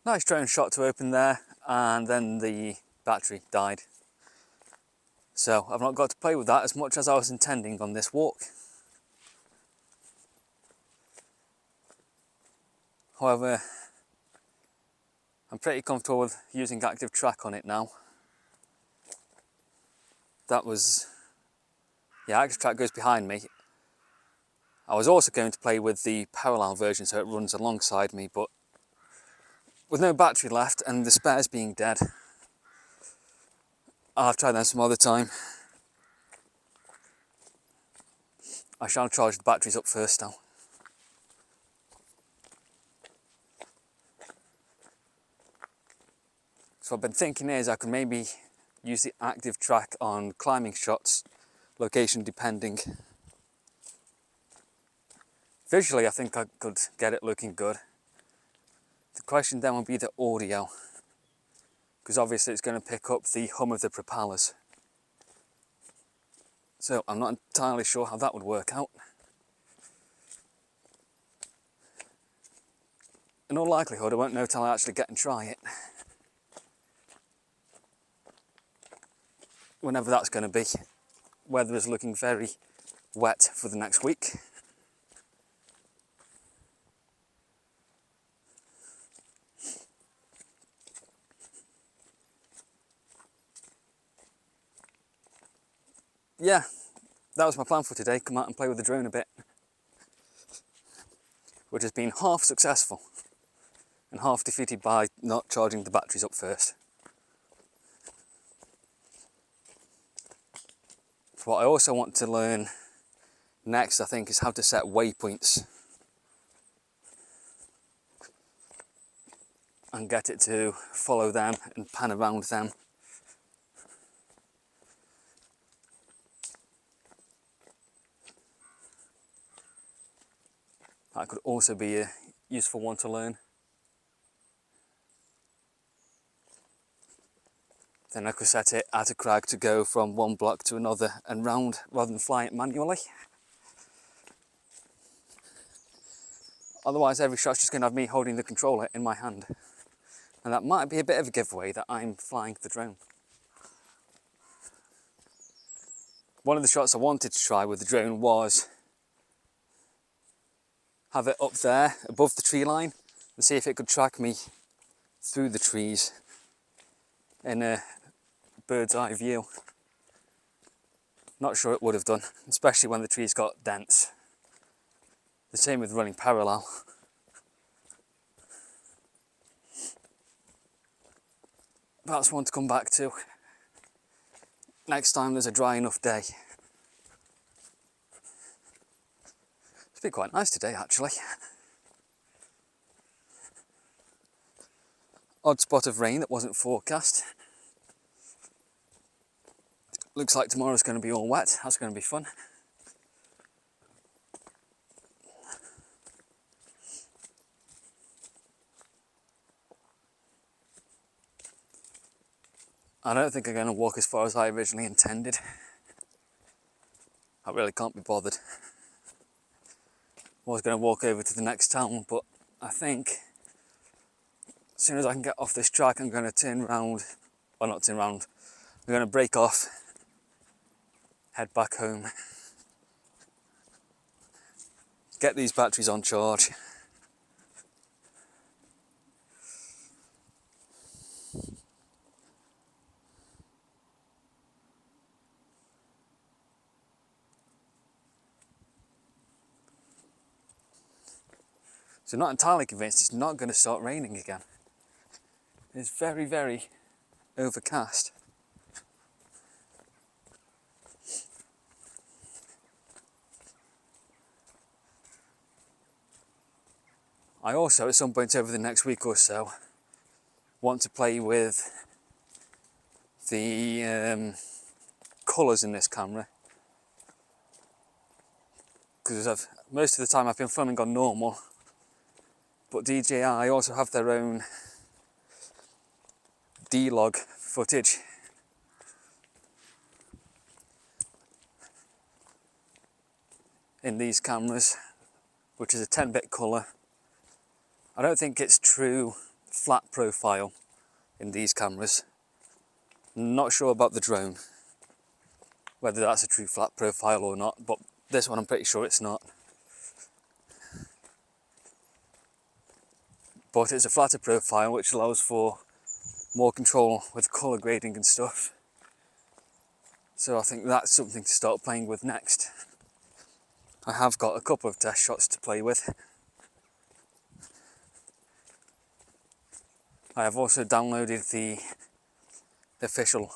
Nice drone shot to open there, and then the battery died. So I've not got to play with that as much as I was intending on this walk. However, I'm pretty comfortable with using active track on it now. Active track goes behind me. I was also going to play with the parallel version so it runs alongside me, but with no battery left and the spares being dead, I'll have to try them some other time. I shall charge the batteries up first now. So what I've been thinking is I could maybe use the active track on climbing shots, location depending. Visually I think I could get it looking good. The question then will be the audio, because obviously it's going to pick up the hum of the propellers. So I'm not entirely sure how that would work out. In all likelihood I won't know till I actually get and try it. Whenever that's going to be. Weather is looking very wet for the next week. Yeah, that was my plan for today, come out and play with the drone a bit. Which has been half successful and half defeated by not charging the batteries up first. What I also want to learn next, I think, is how to set waypoints and get it to follow them and pan around them. That could also be a useful one to learn. Then I could set it at a crag to go from one block to another and round rather than fly it manually. Otherwise every shot's just going to have me holding the controller in my hand. And that might be a bit of a giveaway that I'm flying the drone. One of the shots I wanted to try with the drone was have it up there above the tree line and see if it could track me through the trees in a bird's eye view. Not sure it would have done, especially when the trees got dense. The same with running parallel. That's one to come back to next time there's a dry enough day. It's been quite nice today actually. Odd spot of rain that wasn't forecast. Looks like tomorrow's going to be all wet, that's going to be fun. I don't think I'm going to walk as far as I originally intended. I really can't be bothered. I was going to walk over to the next town, but I think as soon as I can get off this track I'm going to turn round, well not turn round, I'm going to break off, head back home, get these batteries on charge. So I'm not entirely convinced it's not going to start raining again. It's very, very overcast. I also, at some point over the next week or so, want to play with the colours in this camera. Because most of the time I've been filming on normal, but DJI also have their own D-log footage. In these cameras, which is a 10-bit colour. I don't think it's true flat profile in these cameras. Not sure about the drone, whether that's a true flat profile or not, but this one I'm pretty sure it's not. But it's a flatter profile which allows for more control with colour grading and stuff. So I think that's something to start playing with next. I have got a couple of test shots to play with. I have also downloaded the official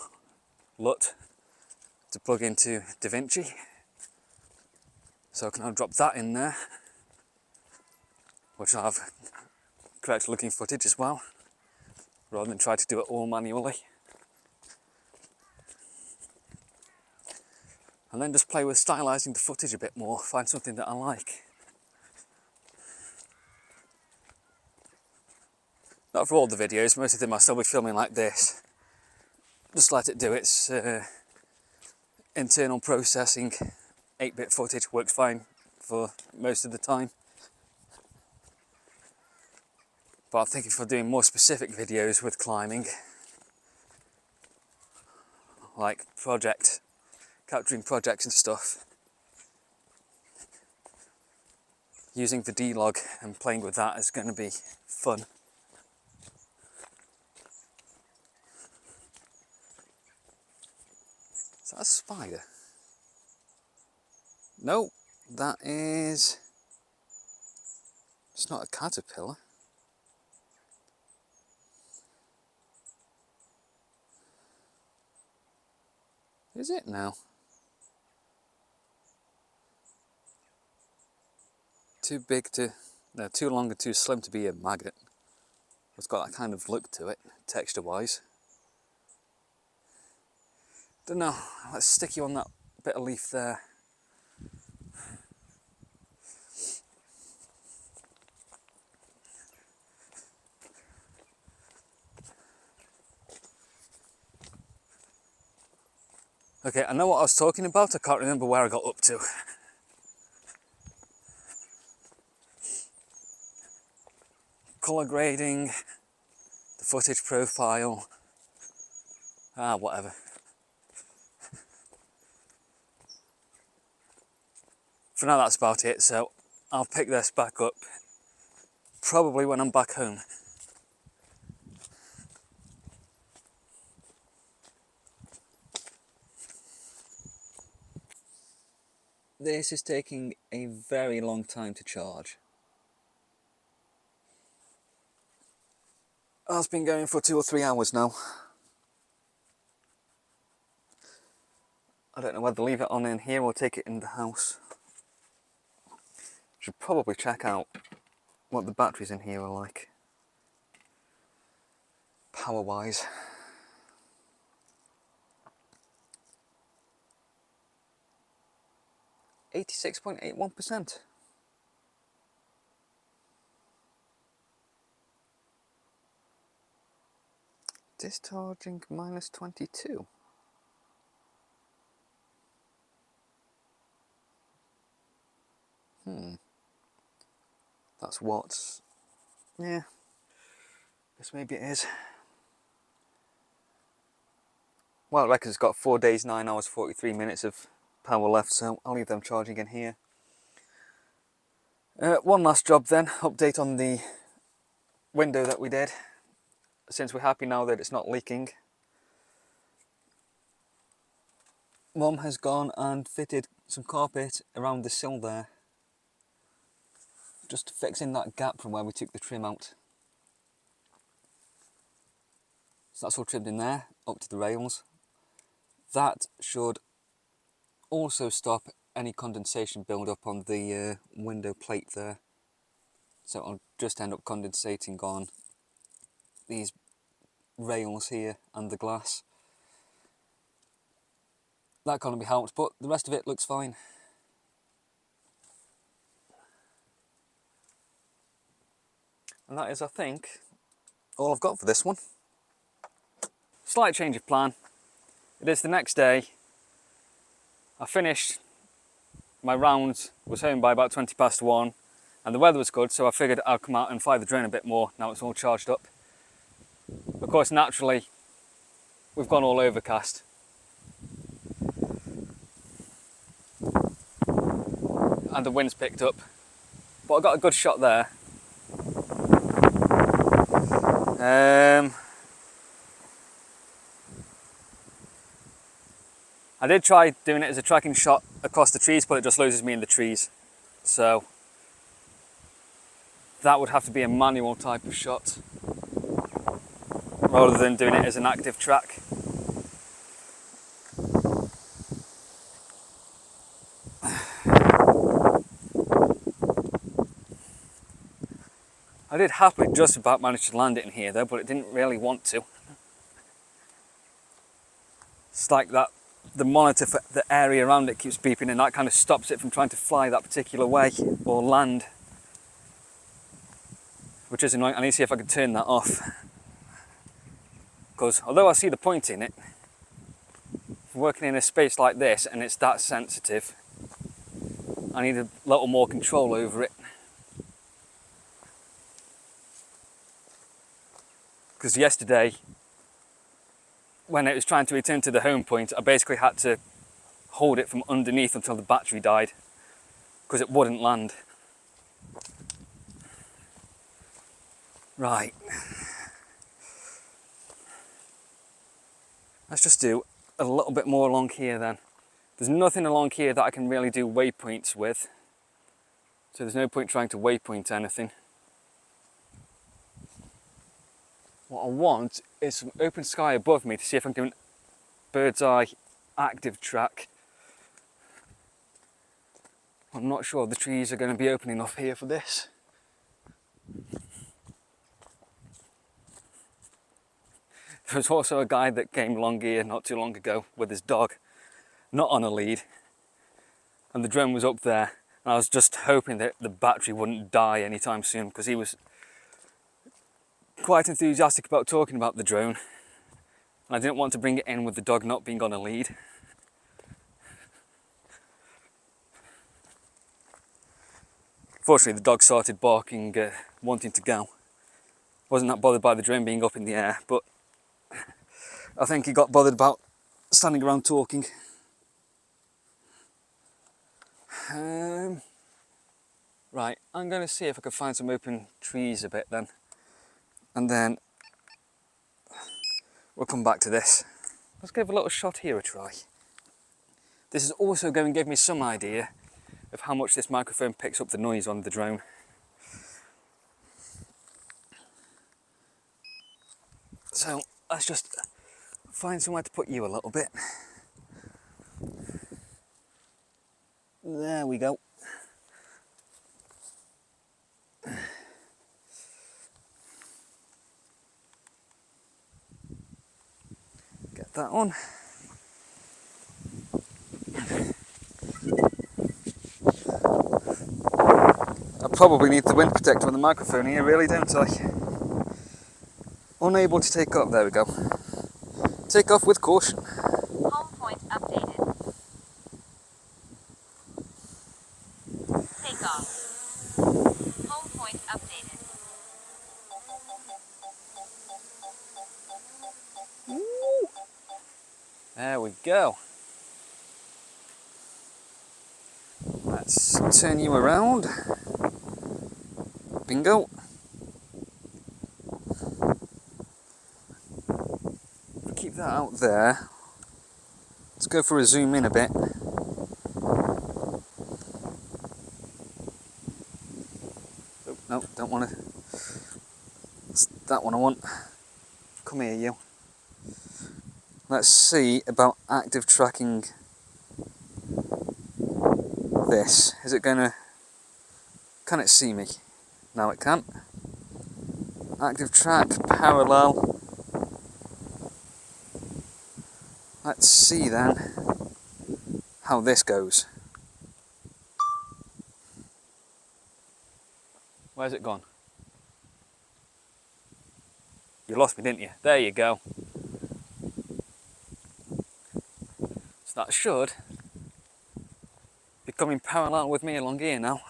LUT to plug into DaVinci. So I can now drop that in there, which will have correct looking footage as well, rather than try to do it all manually. And then just play with stylising the footage a bit more, find something that I like. Not for all the videos, most of them I'll still be filming like this. Just let it do its internal processing. 8-bit footage works fine for most of the time. But I'm thinking for doing more specific videos with climbing, like capturing projects and stuff, using the D-log and playing with that is going to be fun. Is that a spider? No, that is... It's not a caterpillar. Is it now? Too big to... No, too long and too slim to be a maggot. It's got that kind of look to it, texture-wise. Don't know, let's stick you on that bit of leaf there. Okay, I know what I was talking about, I can't remember where I got up to. Colour grading, the footage profile, whatever. For now that's about it, so I'll pick this back up probably when I'm back home. This is taking a very long time to charge. It's been going for 2 or 3 hours now. I don't know whether to leave it on in here or take it in the house. Should probably check out what the batteries in here are like, power wise. %86.81%. Discharging -22. That's watts. Yeah, guess maybe it is. Well, it reckons it's got 4 days, 9 hours, 43 minutes of power left, so I'll leave them charging in here. One last job then, update on the window that we did. Since we're happy now that it's not leaking, Mum has gone and fitted some carpet around the sill there, just fixing that gap from where we took the trim out. So that's all trimmed in there, up to the rails. That should also stop any condensation build up on the window plate there. So it'll just end up condensating on these rails here and the glass. That can't be helped, but the rest of it looks fine. And that is, I think, all I've got for this one. Slight change of plan. It is the next day. I finished my rounds, was home by about 1:20, and the weather was good, so I figured I'd come out and fly the drone a bit more now it's all charged up. Of course, naturally, we've gone all overcast. And the wind's picked up. But I got a good shot there. I did try doing it as a tracking shot across the trees, but it just loses me in the trees. So that would have to be a manual type of shot rather than doing it as an active track. I did happily just about manage to land it in here though, but it didn't really want to. It's like that, the monitor for the area around it keeps beeping and that kind of stops it from trying to fly that particular way or land. Which is annoying. I need to see if I can turn that off. Because although I see the point in it, working in a space like this and it's that sensitive, I need a little more control over it. Because yesterday, when it was trying to return to the home point, I basically had to hold it from underneath until the battery died, because it wouldn't land. Right. Let's just do a little bit more along here then. There's nothing along here that I can really do waypoints with, so there's no point trying to waypoint anything. What I want is some open sky above me to see if I can do a bird's eye active track. I'm not sure the trees are going to be open enough here for this. There was also a guy that came along here not too long ago with his dog, not on a lead, and the drone was up there, and I was just hoping that the battery wouldn't die anytime soon, because he was quite enthusiastic about talking about the drone, and I didn't want to bring it in with the dog not being on a lead. Fortunately, the dog started barking, wanting to go. Wasn't that bothered by the drone being up in the air, but I think he got bothered about standing around talking. Right, I'm going to see if I can find some open trees a bit then, and then we'll come back to this. Let's give a little shot here a try. This is also going to give me some idea of how much this microphone picks up the noise on the drone. So let's just find somewhere to put you a little bit. There we go. Get that on. I probably need the wind protector on the microphone here, really, don't I? Unable to take off. There we go. Take off with caution. Home point updated. Take off. Home point updated. Ooh. There we go. Let's turn you around. Bingo. Keep that out there. Let's go for a zoom in a bit. Oh, no, don't want to. It's that one I want. Come here, you. Let's see about active tracking this. Is it going to... Can it see me? No, it can't. Active track, parallel. Let's see then how this goes. Where's it gone? You lost me, didn't you? There you go. So that should be coming parallel with me along here now.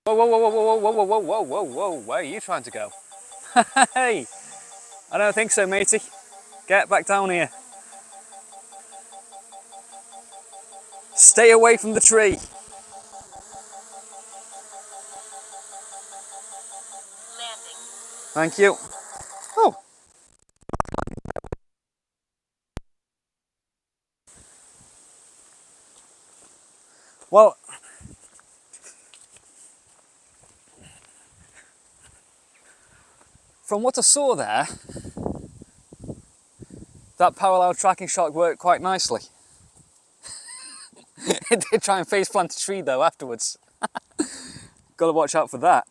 Whoa, whoa, whoa, whoa, whoa, whoa, whoa, whoa, whoa, whoa, where are you trying to go? Hey, I don't think so, matey. Get back down here. Stay away from the tree. Landing. Thank you. Oh. Well, from what I saw there, that parallel tracking shot worked quite nicely. It did try and face plant a tree though afterwards. Gotta watch out for that.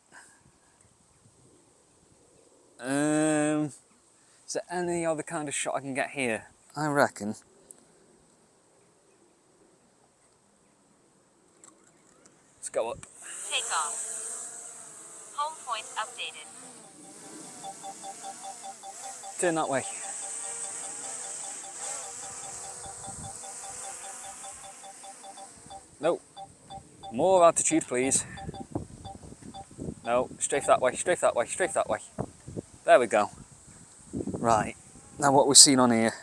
Is there any other kind of shot I can get here? I reckon. Let's go up. Takeoff. Home point updated. Turn that way. No. More altitude, please. No, strafe that way, strafe that way, strafe that way. There we go. Right, now what we've seen on here.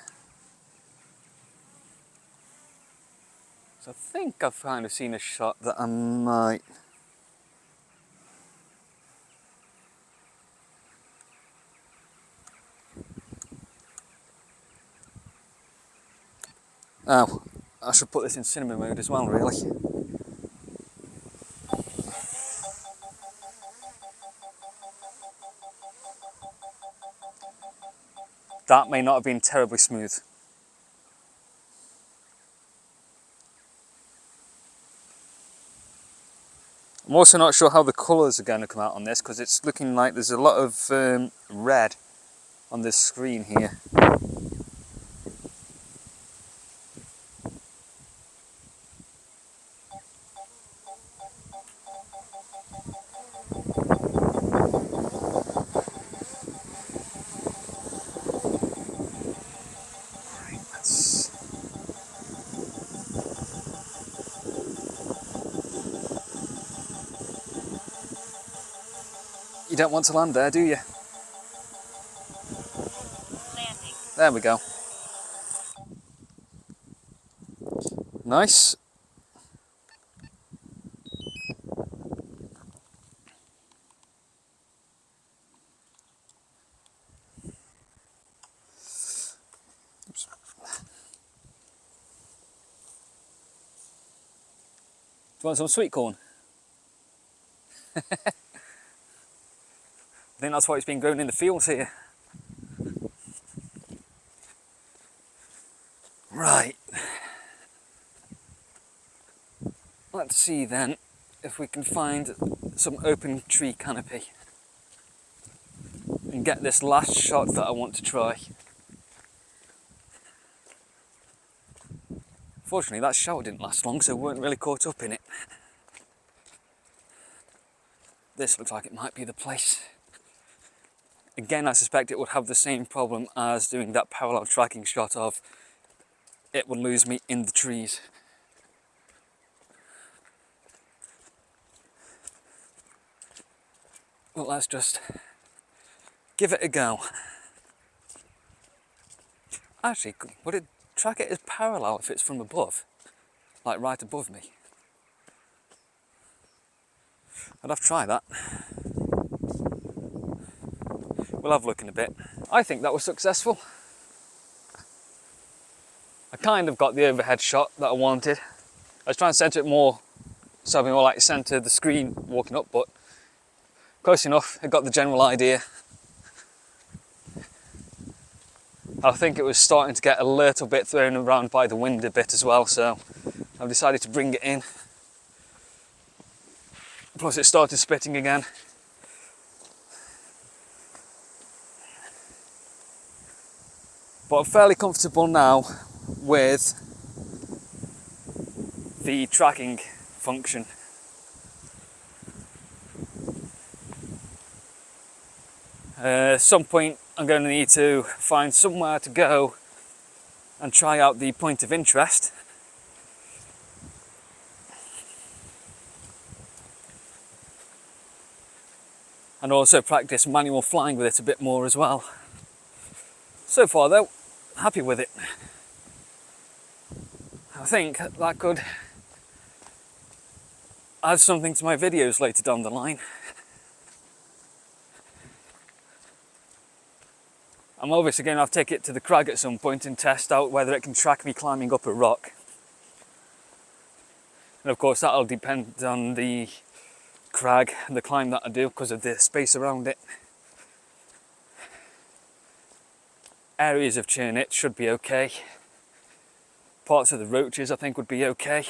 So I think I've kind of seen a shot that I might... Oh, I should put this in cinema mode as well, really. That may not have been terribly smooth. I'm also not sure how the colours are going to come out on this because it's looking like there's a lot of red on this screen here. You don't want to land there, do you? Landing. There we go. Nice. Oops. Do you want some sweet corn? I think that's why it's been grown in the fields here. Right. Let's see then if we can find some open tree canopy and get this last shot that I want to try. Fortunately, that shower didn't last long, so we weren't really caught up in it. This looks like it might be the place. Again, I suspect it would have the same problem as doing that parallel tracking shot of it would lose me in the trees. Well, let's just give it a go. Actually, would it track it as parallel if it's from above? Like right above me? I'd have to try that. We'll have a look in a bit. I think that was successful. I kind of got the overhead shot that I wanted. I was trying to centre it more, so I'd be more like centre the screen walking up, but close enough. I got the general idea. I think it was starting to get a little bit thrown around by the wind a bit as well, so I've decided to bring it in. Plus it started spitting again. But I'm fairly comfortable now with the tracking function. At some point I'm going to need to find somewhere to go and try out the point of interest. and also practice manual flying with it a bit more as well. So far though, happy with it. I think that could add something to my videos later down the line. I'm obviously going to have to take it to the crag at some point and test out whether it can track me climbing up a rock. And of course that'll depend on the crag and the climb that I do because of the space around it. Areas of churn it should be okay. Parts of the roaches I think would be okay.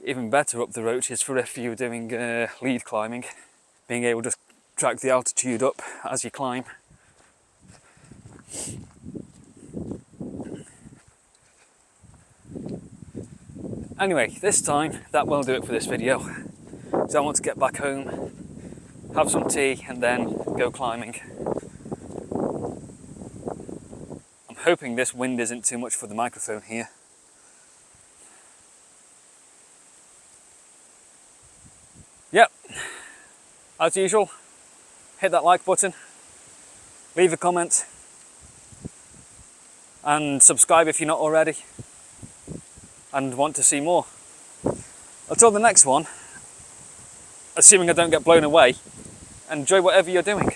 Even better up the roaches for if you're doing lead climbing, being able to track the altitude up as you climb. Anyway, this time that will do it for this video. So I want to get back home, have some tea and then go climbing. I'm hoping this wind isn't too much for the microphone here. Yep, as usual, hit that like button, leave a comment and subscribe if you're not already and want to see more. Until the next one, assuming I don't get blown away, enjoy whatever you're doing.